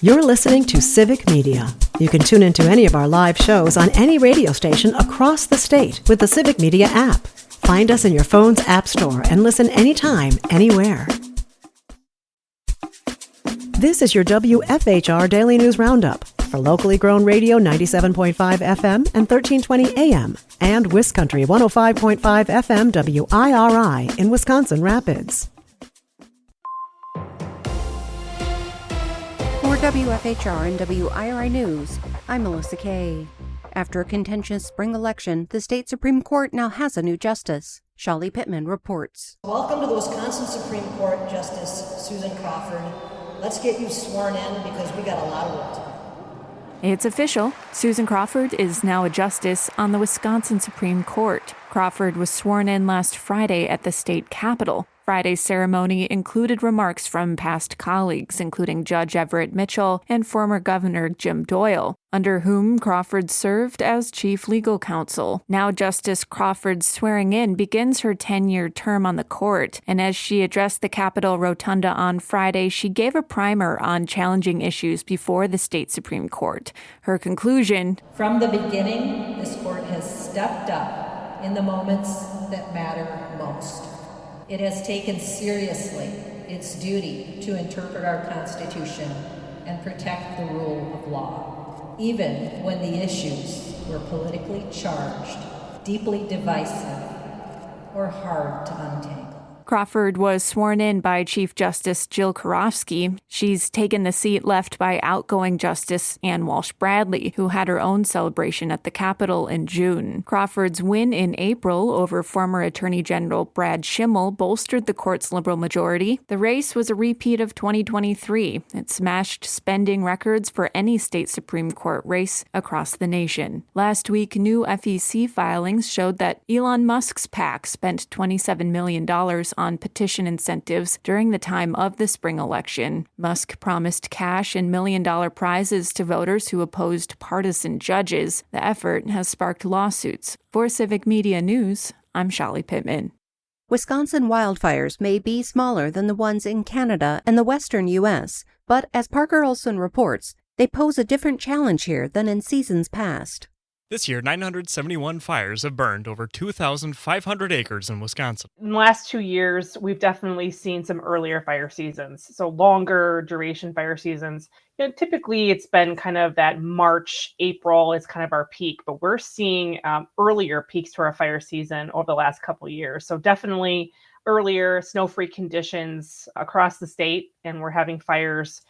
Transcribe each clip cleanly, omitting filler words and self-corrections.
You're listening to Civic Media. You can tune into any of our live shows on any radio station across the state with the Civic Media app. Find us in your phone's app store and listen anytime, anywhere. This is your WFHR Daily News Roundup for locally grown radio 97.5 FM and 1320 AM and WisCountry 105.5 FM WIRI in Wisconsin Rapids. For WFHR and WIRI News, I'm Melissa Kay. After a contentious spring election, the state Supreme Court now has a new justice. Shali Pittman reports. Welcome to the Wisconsin Supreme Court, Justice Susan Crawford. Let's get you sworn in because we got a lot of work to do. It's official. Susan Crawford is now a justice on the Wisconsin Supreme Court. Crawford was sworn in last Friday at the state capitol. Friday's ceremony included remarks from past colleagues, including Judge Everett Mitchell and former Governor Jim Doyle, under whom Crawford served as chief legal counsel. Now Justice Crawford's swearing in begins her 10-year term on the court, and as she addressed the Capitol Rotunda on Friday, she gave a primer on challenging issues before the state Supreme Court. Her conclusion: from the beginning, this court has stepped up in the moments that matter most. It has taken seriously its duty to interpret our Constitution and protect the rule of law, even when the issues were politically charged, deeply divisive, or hard to untangle. Crawford was sworn in by Chief Justice Jill Karofsky. She's taken the seat left by outgoing Justice Ann Walsh-Bradley, who had her own celebration at the Capitol in June. Crawford's win in April over former Attorney General Brad Schimmel bolstered the court's liberal majority. The race was a repeat of 2023. It smashed spending records for any state Supreme Court race across the nation. Last week, new FEC filings showed that Elon Musk's PAC spent $27 million on petition incentives during the time of the spring election. Musk promised cash and million-dollar prizes to voters who opposed partisan judges. The effort has sparked lawsuits. For Civic Media News, I'm Shali Pittman. Wisconsin wildfires may be smaller than the ones in Canada and the western U.S., but as Parker Olson reports, they pose a different challenge here than in seasons past. This year, 971 fires have burned over 2,500 acres in Wisconsin. In the last 2 years, we've definitely seen some earlier fire seasons, so longer duration fire seasons. Typically, it's been kind of that March, April is kind of our peak, but we're seeing earlier peaks to our fire season over the last couple of years. So definitely earlier snow-free conditions across the state, and we're having fires,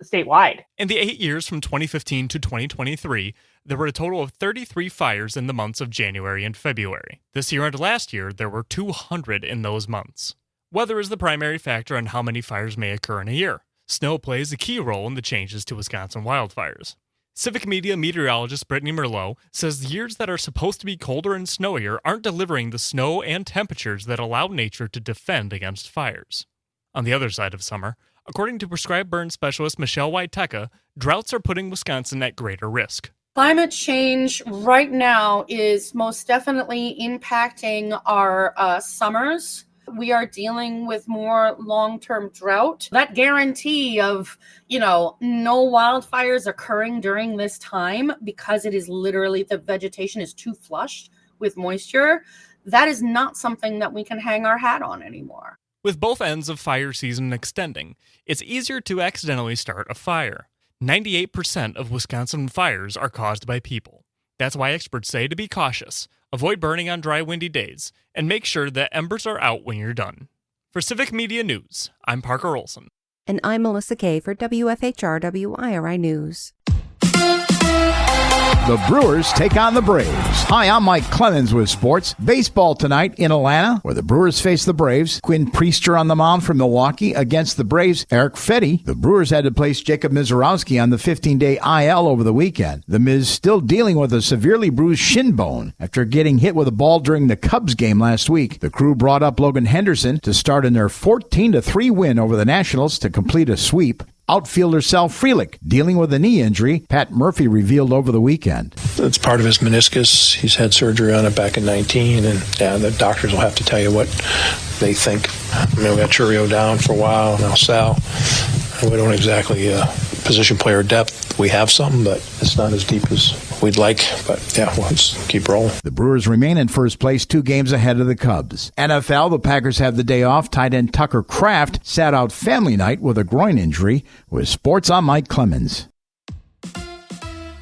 statewide. In the 8 years from 2015 to 2023, there were a total of 33 fires in the months of January and February. This year and last year, there were 200 in those months. Weather is the primary factor on how many fires may occur in a year. Snow plays a key role in the changes to Wisconsin wildfires. Civic Media meteorologist Brittany Merlot says years that are supposed to be colder and snowier aren't delivering the snow and temperatures that allow nature to defend against fires. On the other side of summer, according to prescribed burn specialist Michelle Wojteka, droughts are putting Wisconsin at greater risk. Climate change right now is most definitely impacting our summers. We are dealing with more long-term drought. That guarantee of, no wildfires occurring during this time because it is literally the vegetation is too flushed with moisture, that is not something that we can hang our hat on anymore. With both ends of fire season extending, it's easier to accidentally start a fire. 98% of Wisconsin fires are caused by people. That's why experts say to be cautious, avoid burning on dry, windy days, and make sure that embers are out when you're done. For Civic Media News, I'm Parker Olson. And I'm Melissa Kay for WFHR WIRI News. The Brewers take on the Braves. Hi, I'm Mike Clemens with sports. Baseball tonight in Atlanta, where the Brewers face the Braves. Quinn Priester on the mound for Milwaukee against the Braves. Eric Fetty. The Brewers had to place Jacob Mizorowski on the 15-day IL over the weekend. The Miz still dealing with a severely bruised shin bone after getting hit with a ball during the Cubs game last week. The crew brought up Logan Henderson to start in their 14-3 win over the Nationals to complete a sweep. Outfielder Sal Frelick dealing with a knee injury, Pat Murphy revealed over the weekend. It's part of his meniscus. He's had surgery on it back in 19, and the doctors will have to tell you what they think. We got Churio down for a while, now Sal. We don't exactly position player depth. We have some, but it's not as deep as we'd like. But yeah, we'll just keep rolling. The Brewers remain in first place, 2 games ahead of the Cubs. NFL, the Packers have the day off. Tight end Tucker Kraft sat out family night with a groin injury. With sports, I'm Mike Clemens.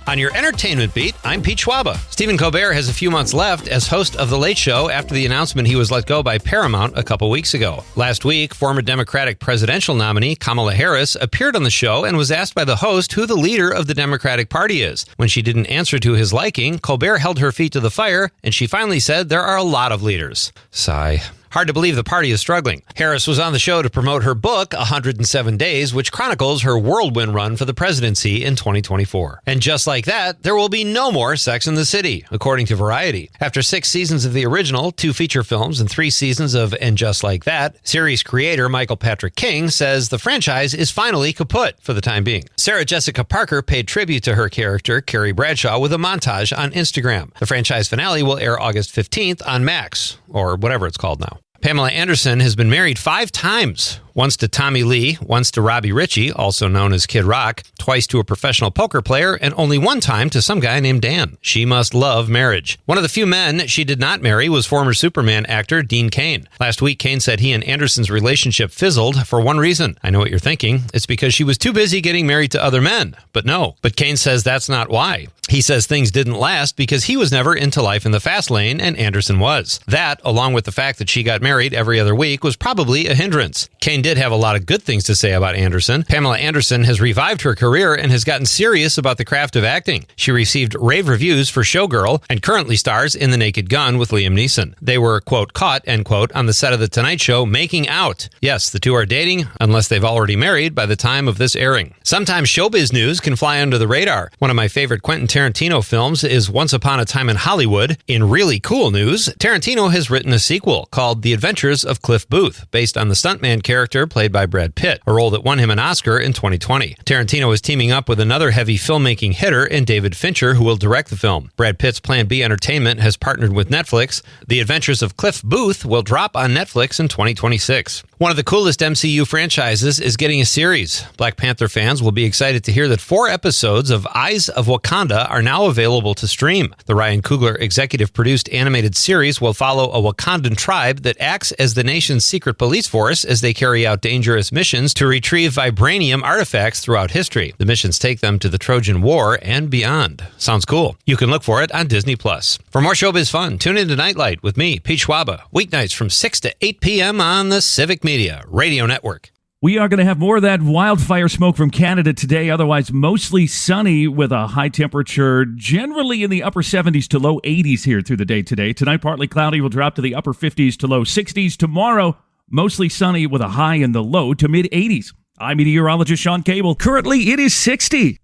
On your entertainment beat, I'm Pete Schwaba. Stephen Colbert has a few months left as host of The Late Show after the announcement he was let go by Paramount a couple weeks ago. Last week, former Democratic presidential nominee Kamala Harris appeared on the show and was asked by the host who the leader of the Democratic Party is. When she didn't answer to his liking, Colbert held her feet to the fire, and she finally said there are a lot of leaders. Sigh. Hard to believe the party is struggling. Harris was on the show to promote her book, 107 Days, which chronicles her whirlwind run for the presidency in 2024. And just like that, there will be no more Sex and the City, according to Variety. After 6 seasons of the original, 2 feature films, and 3 seasons of And Just Like That, series creator Michael Patrick King says the franchise is finally kaput for the time being. Sarah Jessica Parker paid tribute to her character, Carrie Bradshaw, with a montage on Instagram. The franchise finale will air August 15th on Max, or whatever it's called now. Pamela Anderson has been married 5 times. Once to Tommy Lee, once to Robbie Ritchie, also known as Kid Rock, twice to a professional poker player, and only 1 time to some guy named Dan. She must love marriage. One of the few men she did not marry was former Superman actor Dean Cain. Last week, Cain said he and Anderson's relationship fizzled for one reason. I know what you're thinking. It's because she was too busy getting married to other men. But no. But Cain says that's not why. He says things didn't last because he was never into life in the fast lane and Anderson was. That, along with the fact that she got married every other week, was probably a hindrance. Cain did have a lot of good things to say about Anderson. Pamela Anderson has revived her career and has gotten serious about the craft of acting. She received rave reviews for Showgirl and currently stars in The Naked Gun with Liam Neeson. They were, quote, caught, end quote, on the set of The Tonight Show making out. Yes, the 2 are dating, unless they've already married by the time of this airing. Sometimes showbiz news can fly under the radar. One of my favorite Quentin Tarantino films is Once Upon a Time in Hollywood. In really cool news, Tarantino has written a sequel called The Adventures of Cliff Booth, based on the stuntman character played by Brad Pitt, a role that won him an Oscar in 2020. Tarantino is teaming up with another heavy filmmaking hitter in David Fincher, who will direct the film. Brad Pitt's Plan B Entertainment has partnered with Netflix. The Adventures of Cliff Booth will drop on Netflix in 2026. One of the coolest MCU franchises is getting a series. Black Panther fans will be excited to hear that 4 episodes of Eyes of Wakanda are now available to stream. The Ryan Coogler executive-produced animated series will follow a Wakandan tribe that acts as the nation's secret police force as they carry out dangerous missions to retrieve vibranium artifacts throughout history. The missions take them to the Trojan War and beyond. Sounds cool. You can look for it on Disney+. For more showbiz fun, tune into Nightlight with me, Pete Schwaba, weeknights from 6 to 8 p.m. on the Civic Media Radio Network. We are going to have more of that wildfire smoke from Canada today, otherwise mostly sunny with a high temperature generally in the upper 70s to low 80s here through the day today. Tonight, partly cloudy, will drop to the upper 50s to low 60s. Tomorrow, mostly sunny with a high in the low to mid 80s. I'm meteorologist Sean Cable. Currently, it is 60.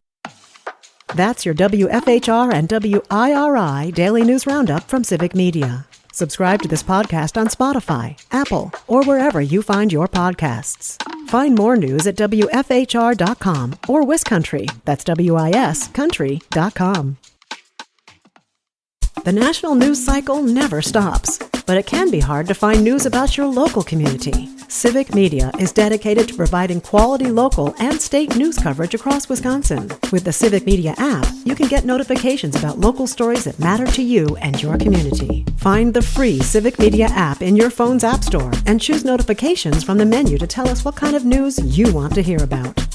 That's your WFHR and WIRI Daily News Roundup from Civic Media. Subscribe to this podcast on Spotify, Apple, or wherever you find your podcasts. Find more news at WFHR.com or WisCountry, that's WIS Country.com. The national news cycle never stops, but it can be hard to find news about your local community. Civic Media is dedicated to providing quality local and state news coverage across Wisconsin. With the Civic Media app, you can get notifications about local stories that matter to you and your community. Find the free Civic Media app in your phone's app store and choose notifications from the menu to tell us what kind of news you want to hear about.